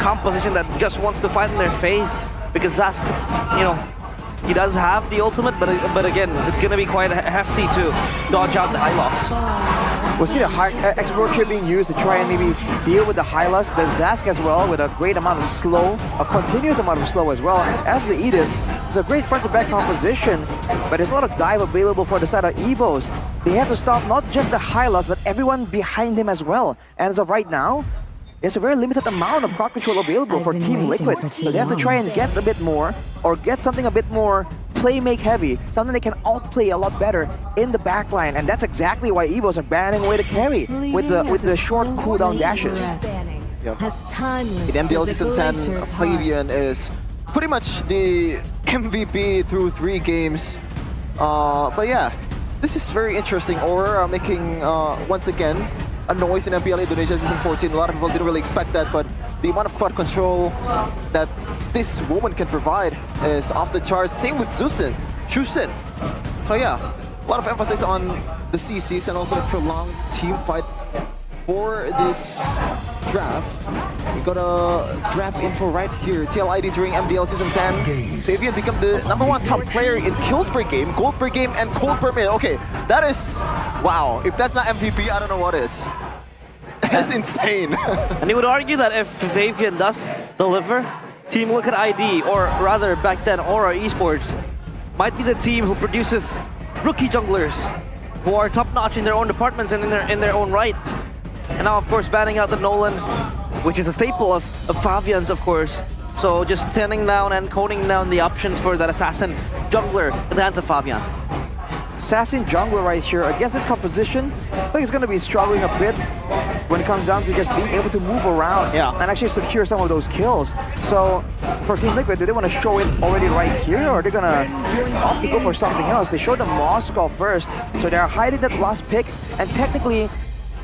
composition that just wants to fight in their face, because Zask, you know, he does have the ultimate, but again, it's going to be quite hefty to dodge out the high loss. We'll see the export here being used to try and maybe deal with the high loss. The Zask as well with a great amount of slow, a continuous amount of slow as well. And as the Edith, it's a great front-to-back composition, but there's a lot of dive available for the side of EVOS. They have to stop not just the high loss, but everyone behind him as well. And as of right now, there's a very limited amount of crowd control available for Team Liquid. So they have to try and get a bit more, or get something a bit more play-make heavy, something they can outplay a lot better in the backline. And that's exactly why EVOS are banning away the carry with the short cooldown dashes. Yep. In MPL Season 10, Flavian is pretty much the MVP through 3 games. But yeah, this is very interesting. Aurora making, once again, a noise in MPL Indonesia Season 14. A lot of people didn't really expect that, but the amount of quad control that this woman can provide is off the charts. Same with Shusin. So yeah, a lot of emphasis on the CCs and also the prolonged team fight for this draft. We got a draft info right here. TLID during MPL Season 10. Fabian become the #1 top player in kills per game, gold per game, and cold per minute. Okay, that is, wow. If that's not MVP, I don't know what is. That's insane. And you would argue that if Fabian does deliver, Team Liquid ID, or rather back then Aura Esports, might be the team who produces rookie junglers who are top-notch in their own departments and in their own rights. And now, of course, banning out the Nolan, which is a staple of Fabian's, of course. So just standing down and coning down the options for that assassin jungler in the hands of Fabian. Assassin jungler right here against this composition, I think he's going to be struggling a bit when it comes down to just being able to move around and actually secure some of those kills. So for Team Liquid, do they want to show it already right here, or are they going to opt to go for something else? They showed the Moscow first, so they're hiding that last pick, and technically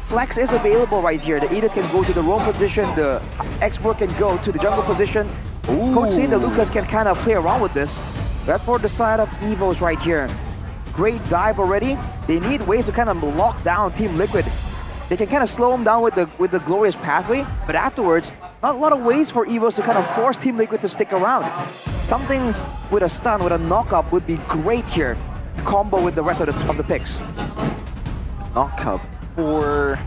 Flex is available right here. The Edith can go to the roam position, the export can go to the jungle position. Coach saying that Lucas can kind of play around with this. But for the side of EVOS right here, great dive already. They need ways to kind of lock down Team Liquid. They can kind of slow them down with the glorious pathway, but afterwards, not a lot of ways for EVOS to kind of force Team Liquid to stick around. Something with a stun, with a knock-up would be great here to combo with the rest of the picks. Knock-up for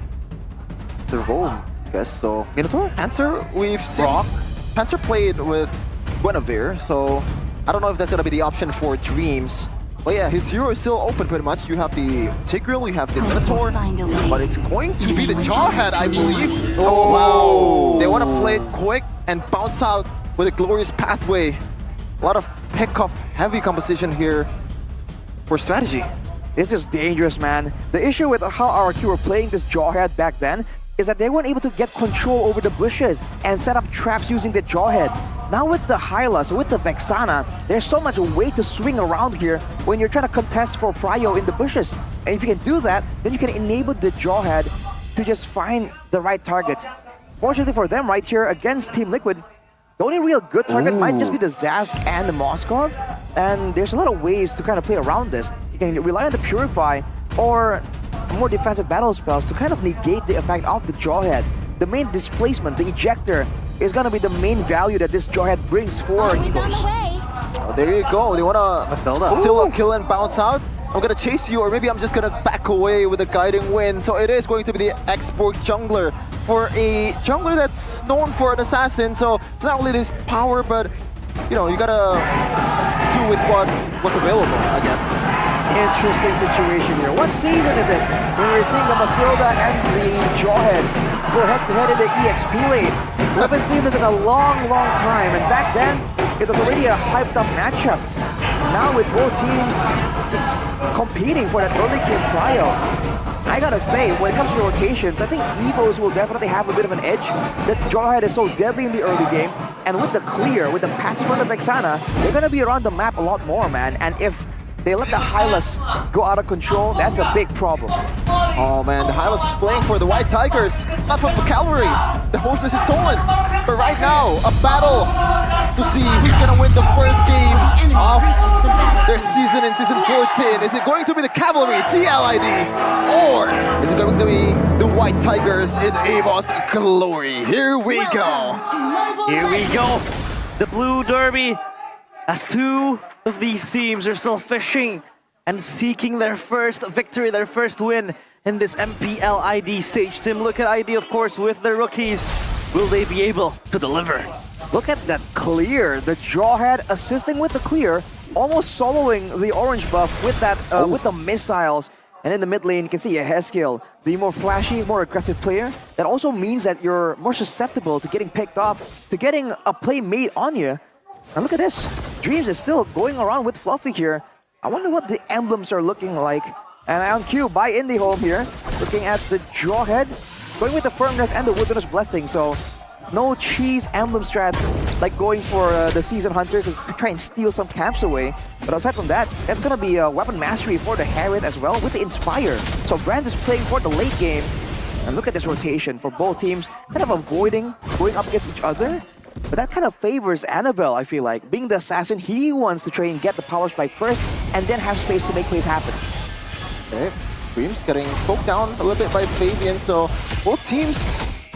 the roam, I guess. So Minotaur? Panzer, we've seen Panzer played with Guinevere, so I don't know if that's gonna be the option for Dreams. But yeah, his hero is still open pretty much. You have the Tigreal, you have the Minotaur, but it's going to be the Jawhead, I believe. Oh wow! They want to play it quick and bounce out with a glorious pathway. A lot of pick-off heavy composition here for strategy. This is dangerous, man. The issue with how RRQ were playing this Jawhead back then is that they weren't able to get control over the bushes and set up traps using the Jawhead. Now with the Hylas, with the Vexana, there's so much weight to swing around here when you're trying to contest for prio in the bushes. And if you can do that, then you can enable the Jawhead to just find the right targets. Fortunately for them right here against Team Liquid, the only real good target might just be the Zask and the Moskov. And there's a lot of ways to kind of play around this. You can rely on the Purify or more defensive battle spells to kind of negate the effect of the Jawhead. The main displacement, the ejector, is going to be the main value that this Jawhead brings for EVOS. Oh, there you go. They want to steal a kill and bounce out. I'm going to chase you, or maybe I'm just going to back away with a guiding wind. So it is going to be the export jungler for a jungler that's known for an assassin. So it's not only this power, but you know, you got to do with what's available, I guess. Interesting situation here. What season is it when we're seeing the Mathilda and the Jawhead go head-to-head in the EXP lane? We haven't seen this in a long, long time, and back then, it was already a hyped-up matchup. Now with both teams just competing for that early game prio, I gotta say, when it comes to rotations, I think EVOS will definitely have a bit of an edge. That Jawhead is so deadly in the early game, and with the clear, with the passive from the Vexana, they're gonna be around the map a lot more, man. And if they let the Hylas go out of control, that's a big problem. Oh man, the Hylas is playing for the White Tigers, not for the cavalry. The horses is stolen. But right now, a battle to see who's gonna win the first game of their season in Season 14. Is it going to be the cavalry, TLID, or is it going to be the White Tigers in EVOS glory. Here we go. Here we go. The Blue Derby, as two of these teams are still fishing and seeking their first victory, their first win in this MPL ID stage. Team Liquid ID, of course, with their rookies. Will they be able to deliver? Look at that clear. The Jawhead assisting with the clear, almost soloing the orange buff with that with the missiles. And in the mid lane, you can see a Haskill, the more flashy, more aggressive player. That also means that you're more susceptible to getting picked off, to getting a play made on you. And look at this. Dreams is still going around with Fluffy here. I wonder what the emblems are looking like. And on cue by IndieHome here, looking at the Jawhead, going with the Firmness and the Wilderness Blessing. So no cheese emblem strats like going for the Season Hunter to try and steal some camps away. But aside from that, that's going to be a weapon mastery for the Harriet as well with the Inspire. So Brands is playing for the late game. And look at this rotation for both teams, kind of avoiding going up against each other. But that kind of favors Annabelle, I feel like. Being the assassin, he wants to try and get the power spike first and then have space to make plays happen. Okay, Dreams getting poked down a little bit by Fabian. So both teams,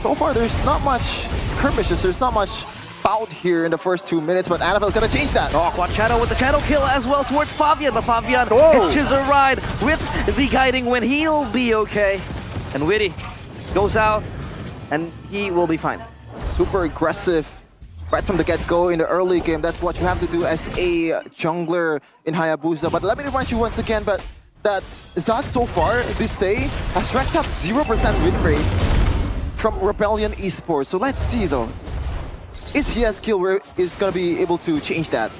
so far there's not much skirmishes, there's not much bout here in the first 2 minutes, but Annabelle's gonna change that. Oh, Quad Shadow with the Shadow kill as well towards Fabian, but Fabian hitches a ride with the guiding win. He'll be okay. And Witty goes out, and he will be fine. Super aggressive right from the get-go in the early game. That's what you have to do as a jungler in Hayabusa. But let me remind you once again that Zaz so far this day has racked up 0% win rate from Rebellion Esports. So let's see though. Is he as skill is gonna be able to change that?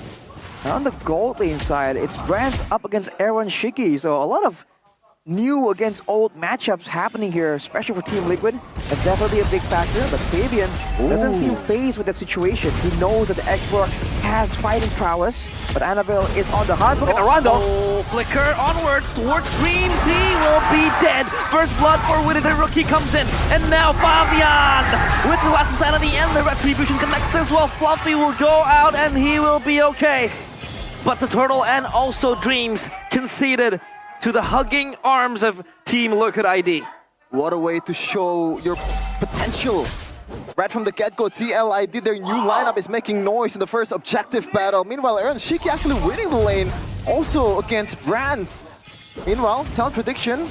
And on the gold lane side, it's Brands up against Erwan Shiki. So a lot of new against old matchups happening here, especially for Team Liquid. That's definitely a big factor, but Fabian doesn't seem fazed with that situation. He knows that the Explorer has fighting prowess, but Annabelle is on the hunt. Look at the Rondo! Oh, flicker onwards towards Dreams. He will be dead. First blood for Witty, the rookie comes in. And now Fabian with the last insanity and the retribution connects as well. Fluffy will go out and he will be okay. But the Turtle and also Dreams conceded to the hugging arms of Team Liquid ID. What a way to show your potential. Right from the get-go, TLID, their new lineup is making noise in the first objective battle. Meanwhile, Erwan Shiki actually winning the lane, also against Brands. Meanwhile, talent prediction,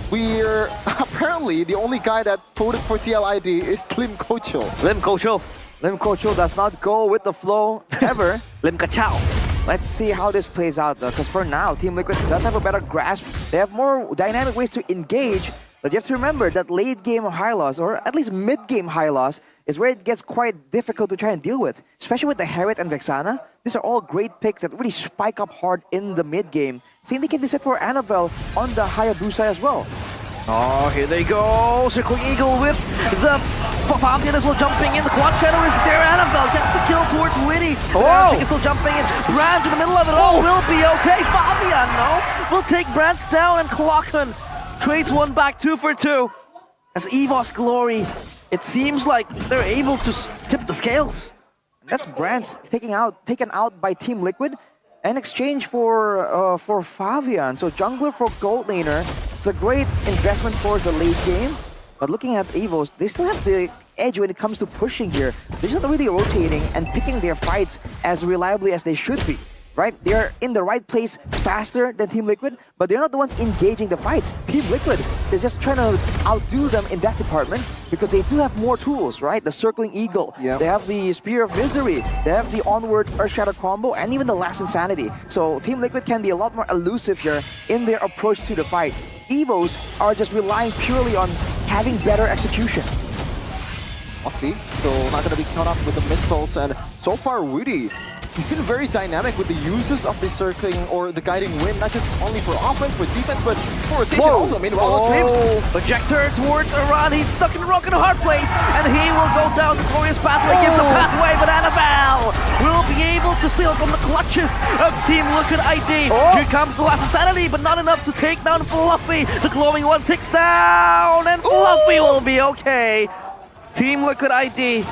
we're apparently the only guy that voted for TLID is Lim Kocho. Lim Kocho. Lim Kocho does not go with the flow ever. Lim Kachao. Let's see how this plays out though, because for now, Team Liquid does have a better grasp. They have more dynamic ways to engage, but you have to remember that late game high loss, or at least mid game high loss, is where it gets quite difficult to try and deal with. Especially with the Harriet and Vexana. These are all great picks that really spike up hard in the mid game. Same thing can be said for Annabelle on the Hayabusa as well. Oh, here they go. Circling Eagle with the Fabian as well jumping in. The Quad Shadow is there. Annabelle gets the kill towards Witty. Chick is still jumping in. Brands in the middle of it all will be okay. Fabian, no, will take Brands down, and Clockman trades one back 2 for 2. As EVOS Glory, it seems like they're able to tip the scales. That's Brands taken out by Team Liquid in exchange for Fabian. So jungler for gold laner. It's a great investment for the late game. But looking at EVOS, they still have the edge when it comes to pushing here. They're just not really rotating and picking their fights as reliably as they should be. Right? They're in the right place faster than Team Liquid, but they're not the ones engaging the fights. Team Liquid is just trying to outdo them in that department because they do have more tools, right? The Circling Eagle, they have the Spear of Misery, they have the Onward Earthshatter combo, and even the Last Insanity. So Team Liquid can be a lot more elusive here in their approach to the fight. EVOS are just relying purely on having better execution. Fluffy, still not going to be caught up with the missiles, and so far Witty, he's been very dynamic with the uses of the circling or the guiding wind, not just only for offense, for defense, but for rotation also. Meanwhile, Dreams. Projector towards Iran. He's stuck in a rock and a hard place, and he will go down the glorious pathway. Gives the pathway, but Annabelle will be able to steal from the clutches of Team Liquid ID. Here comes the last insanity, but not enough to take down Fluffy. The glowing one ticks down, and Fluffy will be okay. Team Liquid ID,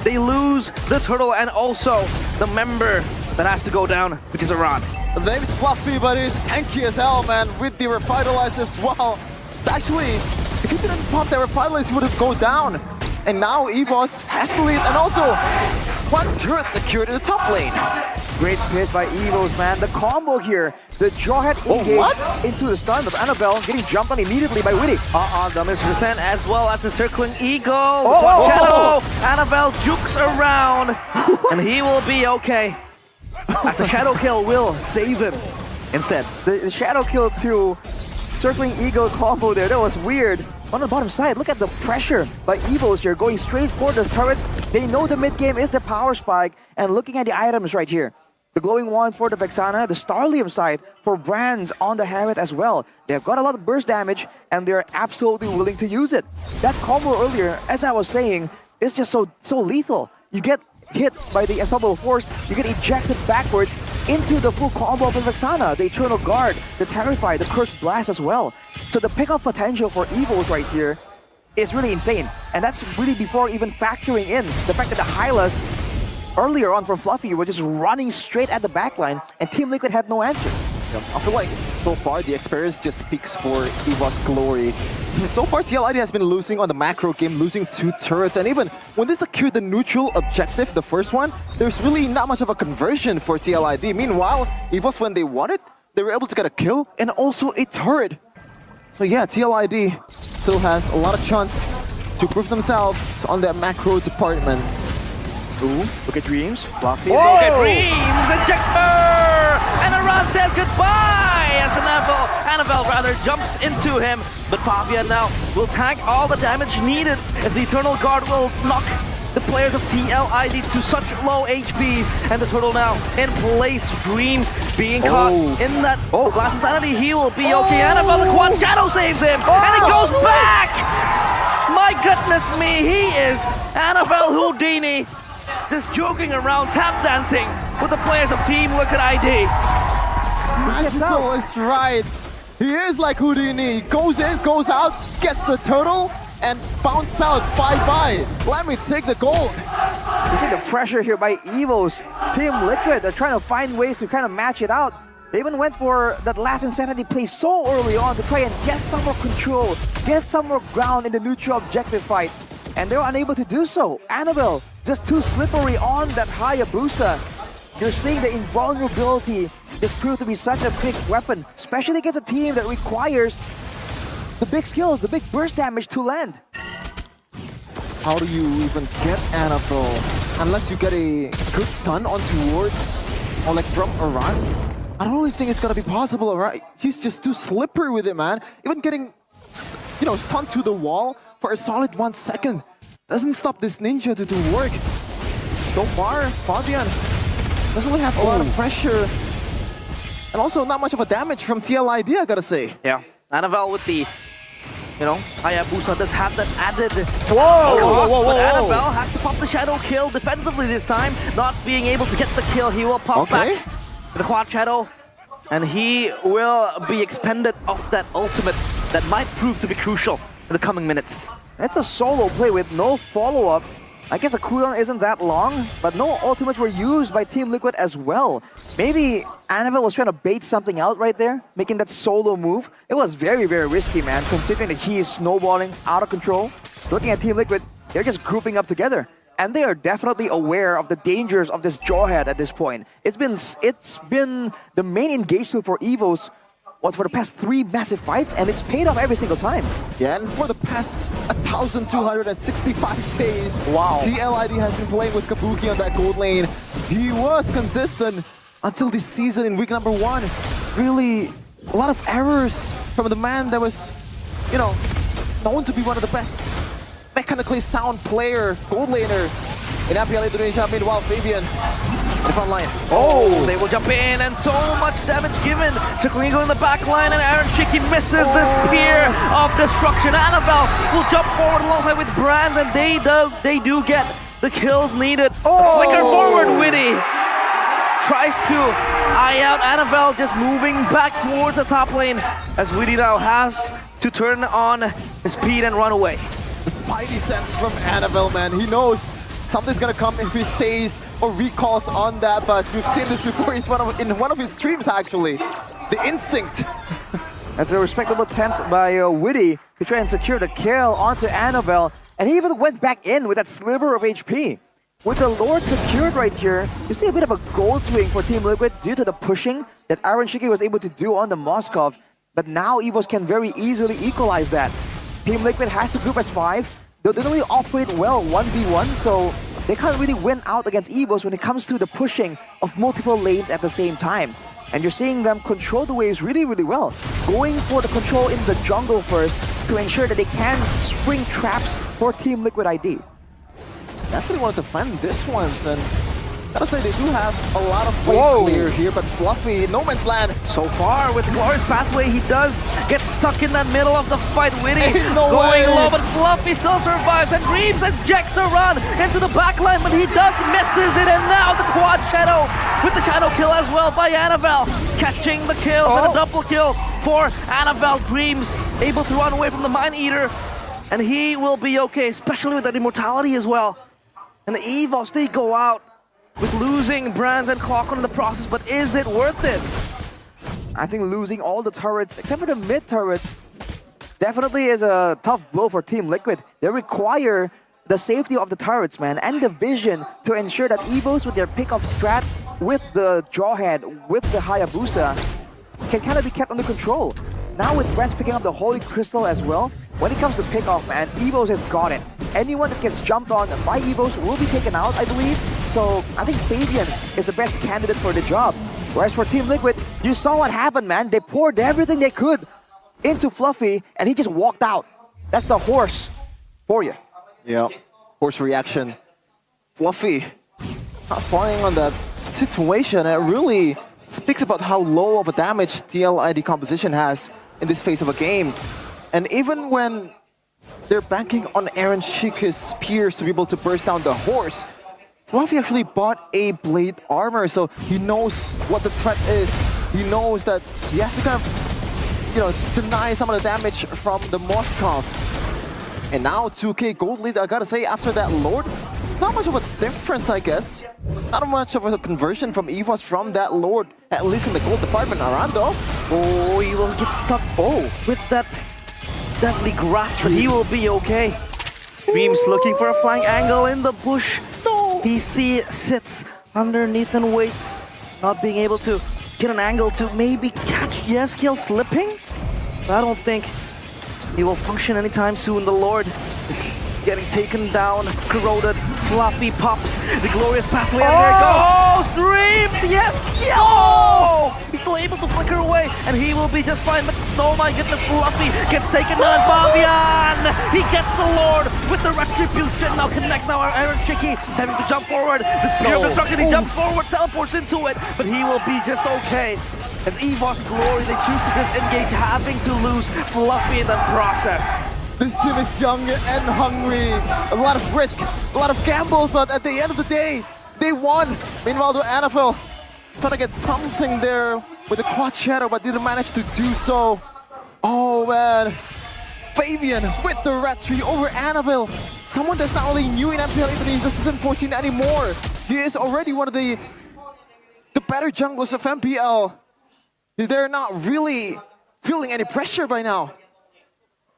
they lose the Turtle and also the member that has to go down, which is Iran. The name's Fluffy, but he's tanky as hell, man, with the Revitalize as well. It's actually If he didn't pop that revitalize, he would have gone down. And now EVOS has the lead, and also one turret secured in the top lane. Great pitch by EVOS, man. The combo here, the jawhead engage into the stun of Annabelle, getting jumped on immediately by Witty. The mispercent as well as the circling eagle. Shadow. Annabelle jukes around, and he will be okay. As the shadow kill will save him instead. The shadow kill to circling eagle combo there, that was weird. On the bottom side, look at the pressure by EVOS here, going straight for the turrets. They know the mid game is the power spike, and looking at the items right here. The glowing wand for the Vexana, the Starlium side for Brands on the Harriet as well. They've got a lot of burst damage, and they're absolutely willing to use it. That combo earlier, as I was saying, is just so lethal. You get hit by the Ensemble Force, you get ejected backwards into the full combo of the Vexana, the Eternal Guard, the Terrify, the Cursed Blast as well. So the pickup potential for EVOS right here is really insane. And that's really before even factoring in the fact that the Hylas earlier on from Fluffy were just running straight at the backline, and Team Liquid had no answer. I feel like so far the experience just speaks for EVOS glory. So far TLID has been losing on the macro game, losing 2 turrets, and even when they secured the neutral objective, the first one, there's really not much of a conversion for TLID. Meanwhile, EVOS, when they won it, they were able to get a kill and also a turret. So yeah, TLID still has a lot of chance to prove themselves on that macro department. Ooh, look at Dreams. Fluffy. Look at Dreams! Ejector! And Aran says goodbye as Annabelle rather jumps into him. But Fabian now will tank all the damage needed as the Eternal Guard will knock the players of TLID to such low HPs. And the turtle now in place. Dreams being caught in that Glass Insanity. He will be okay. Annabelle, the Quad Shadow saves him! And he goes back! My goodness me, he is Annabelle Houdini. Just joking around, tap dancing with the players of Team Liquid ID. Magical is right. He is like Houdini. Goes in, goes out, gets the turtle, and bounce out. Bye-bye. Let me take the gold. You see the pressure here by EVOS. Team Liquid, they're trying to find ways to kind of match it out. They even went for that last Insanity play so early on to try and get some more control, get some more ground in the neutral objective fight. And they were unable to do so. Annabelle, just too slippery on that Hayabusa. You're seeing the invulnerability just proved to be such a big weapon, especially against a team that requires the big skills, the big burst damage to land. How do you even get Annabelle? Unless you get a good stun onto wards, or like from Aran, I don't really think it's gonna be possible, right? He's just too slippery with it, man. Even getting, you know, stunned to the wall for a solid 1 second doesn't stop this ninja to do work. So far, Fabian doesn't really have a lot of pressure. And also not much of a damage from TLID, I gotta say. Yeah, Annabelle with the, you know, Hayabusa does have that added Whoa. But Annabelle has to pop the shadow kill defensively this time. Not being able to get the kill, he will pop back the quad shadow. And he will be expended off that ultimate that might prove to be crucial in the coming minutes. That's a solo play with no follow-up. I guess the cooldown isn't that long, but no ultimates were used by Team Liquid as well. Maybe Annabelle was trying to bait something out right there, making that solo move. It was very, very risky, man, considering that he is snowballing out of control. Looking at Team Liquid, they're just grouping up together. And they are definitely aware of the dangers of this Jawhead at this point. It's been the main engage tool for EVOS for the past 3 massive fights, and it's paid off every single time. Yeah, and for the past 1,265 days, TLID has been playing with Kabuki on that gold lane. He was consistent until this season in week number 1. Really, a lot of errors from the man that was, you know, known to be one of the best mechanically sound player, gold laner in MPL Indonesia. Meanwhile, Fabian in the front line. They will jump in, and so much damage given. Circling in the back line, and Aaron Shiki misses this spear of destruction. Annabelle will jump forward alongside with Brands, and they do get the kills needed. Flicker forward, Witty tries to eye out Annabelle, just moving back towards the top lane as Witty now has to turn on his speed and run away. The spidey sense from Annabelle, man. He knows something's gonna come if he stays or recalls on that, but we've seen this before in one of his streams, actually. The instinct. That's a respectable attempt by Witty to try and secure the kill onto Annabelle. And he even went back in with that sliver of HP. With the Lord secured right here, you see a bit of a gold swing for Team Liquid due to the pushing that Aaron Shiki was able to do on the Moskov. But now EVOS can very easily equalize that. Team Liquid has to group as 5. They don't really operate well 1v1, so they can't really win out against EVOS when it comes to the pushing of multiple lanes at the same time. And you're seeing them control the waves really, really well. Going for the control in the jungle first to ensure that they can spring traps for Team Liquid ID. Definitely want to defend this one, and gotta say they do have a lot of wave clear here, but Fluffy, no man's land. So far with the Glorious Pathway, he does get stuck in the middle of the fight. Witty no going way. low, but Fluffy still survives, and Dreams ejects a run into the backline, but he does misses it, and now the quad shadow with the shadow kill as well by Annabelle, catching the kills and a double kill for Annabelle. Dreams able to run away from the Mind Eater, and he will be okay, especially with that immortality as well. And the EVOS, they go out with losing Brands and Clockwork in the process, but is it worth it? I think losing all the turrets, except for the mid turret, definitely is a tough blow for Team Liquid. They require the safety of the turrets, man, and the vision to ensure that EVOS with their pick-off strat, with the Jawhead, with the Hayabusa, can kind of be kept under control. Now with Brands picking up the Holy Crystal as well, when it comes to pick-off, man, EVOS has got it. Anyone that gets jumped on by EVOS will be taken out, I believe. So I think Fabian is the best candidate for the job. Whereas for Team Liquid, you saw what happened, man. They poured everything they could into Fluffy, and he just walked out. That's the horse for you. Yeah, horse reaction. Fluffy not falling on that situation. It really speaks about how low of a damage TLID composition has in this phase of a game. And even when they're banking on Aaron Shika's spears to be able to burst down the horse, Fluffy actually bought a blade armor, so he knows what the threat is. He knows that he has to kind of, deny some of the damage from the Moskov. And now 2K gold lead, I gotta say, after that Lord, it's not much of a difference, I guess. Not much of a conversion from EVOS from that Lord, at least in the gold department. Arando. Oh, he will get stuck. Oh, with that deadly grasp, but he will be okay. Dreams looking for a flank angle in the bush. No. He sits underneath and waits, not being able to get an angle to maybe catch Yeskiel slipping. But I don't think he will function anytime soon. The Lord is getting taken down, corroded. Fluffy pops the Glorious Pathway, and there goes Dreams! Yes! Oh! He's still able to flicker away, and he will be just fine, but oh my goodness, Fluffy gets taken down. Fabian! He gets the Lord with the Retribution. Now connects now Aaron Shiki, having to jump forward. The Spear of Destruction, he jumps forward, teleports into it, but he will be just okay. As EVOS Glory, they choose to disengage, having to lose Fluffy in that process. This team is young and hungry. A lot of risk, a lot of gambles, but at the end of the day, they won. Meanwhile, the Annabelle trying to get something there with the quad shadow, but didn't manage to do so. Oh man, Fabian with the red tree over Annabelle. Someone that's not only new in MPL Indonesia Season 14 anymore. He is already one of the better junglers of MPL. They're not really feeling any pressure by now.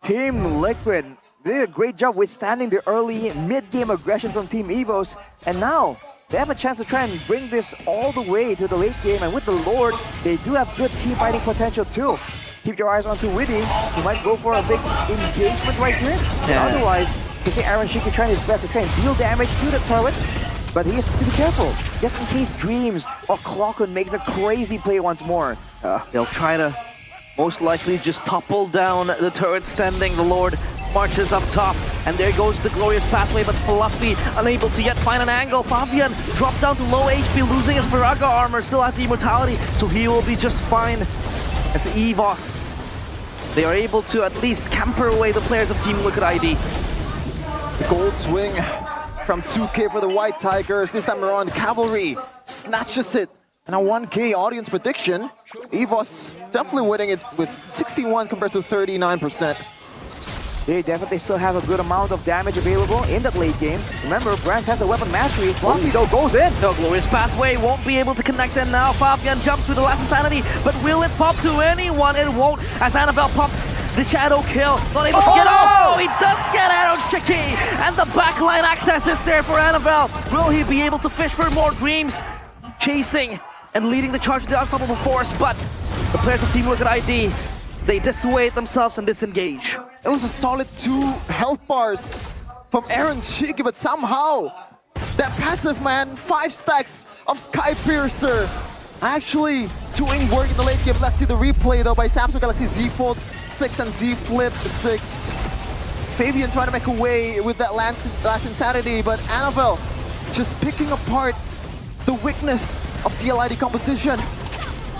Team Liquid did a great job withstanding the early mid-game aggression from Team EVOS, and now they have a chance to try and bring this all the way to the late game. And with the Lord, they do have good team fighting potential too. Keep your eyes onto Witty. He might go for a big engagement right here. Yeah. Otherwise, you can see Aaron Shiki trying his best to try and deal damage to the turrets, but he has to be careful just in case Dreams or Clockwork makes a crazy play once more. They'll try to most likely just topple down the turret standing. The Lord marches up top, and there goes the Glorious Pathway, but Fluffy unable to yet find an angle. Fabian dropped down to low HP, losing his Faraga armor, still has the immortality, so he will be just fine. As EVOS, they are able to at least scamper away the players of Team Liquid ID. The gold swing from 2K for the White Tigers. This time around, Cavalry snatches it. And a 1K audience prediction. EVOS definitely winning it with 61 compared to 39%. They definitely still have a good amount of damage available in that late game. Remember, Brands has the weapon mastery. Fluffy though goes in. No glorious pathway won't be able to connect in now. Fabian jumps with the last insanity, but will it pop to anyone? It won't, as Annabelle pops the shadow kill. Not able to get out. Oh, he does get out on Chicky, and the backline access is there for Annabelle. Will he be able to fish for more dreams? Chasing and leading the charge with the unstoppable force, but the players of Team Liquid ID, they dissuade themselves and disengage. It was a solid 2 health bars from Aaron Cheeky, but somehow that passive, man, 5 stacks of Sky Piercer actually doing work in the late game. Let's see the replay though by Samsung Galaxy Z Fold 6 and Z Flip 6. Fabian trying to make a way with that last insanity, but Annabelle just picking apart the weakness of TLID composition.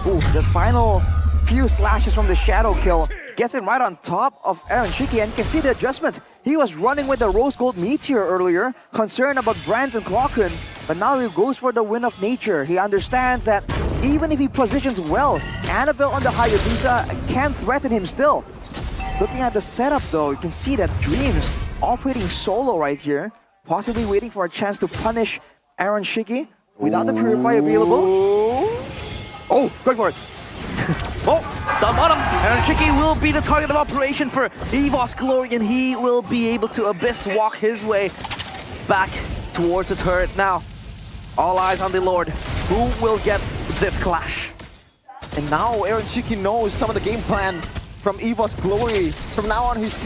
Ooh, the final few slashes from the shadow kill gets him right on top of Aaron Shiki, and you can see the adjustment. He was running with the Rose Gold Meteor earlier, concerned about Brands and Clocken, but now he goes for the Wind of Nature. He understands that even if he positions well, Annabelle on the Hayabusa can threaten him still. Looking at the setup though, you can see that Dreams operating solo right here, possibly waiting for a chance to punish Aaron Shiki without the Purify available. Oh, going for it. Oh, the bottom. Aaron Shiki will be the target of operation for EVOS Glory, and he will be able to Abyss walk his way back towards the turret. Now, all eyes on the Lord. Who will get this clash? And now Aaron Shiki knows some of the game plan from EVOS Glory. From now on, he's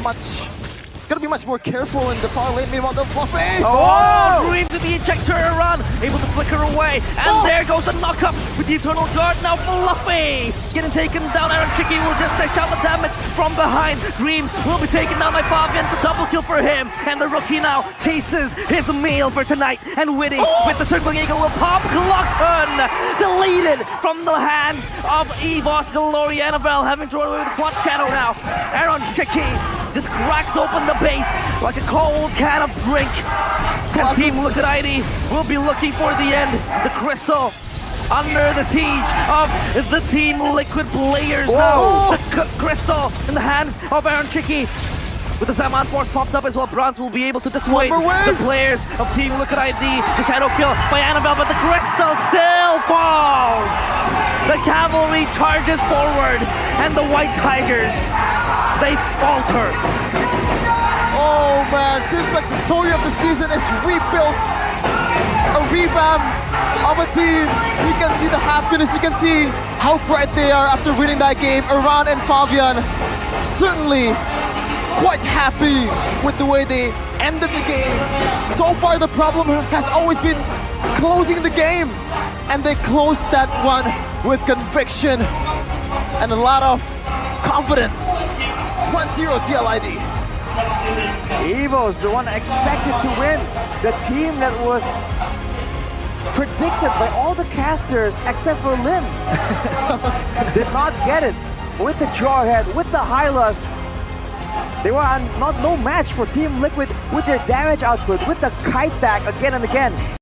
gonna be much more careful in the far lane. Meanwhile, the Fluffy! Oh! Dreams with the ejector run, able to flicker away, and there goes the knock-up with the Eternal Guard. Now Fluffy getting taken down. Aaron Shiki will just dish out the damage from behind. Dreams will be taken down by Fabian. It's a double kill for him, and the rookie now chases his meal for tonight. And Witty with the circling eagle will pop. Clocken deleted from the hands of EVOS Glory. Annabelle having thrown away with the quad shadow now. Aaron Shiki just cracks open the base like a cold can of drink. And Team Liquid ID will be looking for the end. The crystal under the siege of the Team Liquid players now. The crystal in the hands of Aaron Shiki. With the Zaman Force popped up as well, Bronze will be able to dissuade the players of Team Liquid ID. The shadow kill by Annabelle, but the crystal still falls. The cavalry charges forward, and the White Tigers, they falter. Oh man, seems like the story of the season is rebuilt. A revamp of a team. You can see the happiness, you can see how bright they are after winning that game. Iran and Fabian certainly quite happy with the way they ended the game. So far the problem has always been closing the game, and they closed that one with conviction and a lot of confidence. 1-0 TLID. EVOS, the one expected to win, the team that was predicted by all the casters except for Lim, did not get it. With the Jarhead, with the Hylas, they were no match for Team Liquid with their damage output, with the kite back again and again.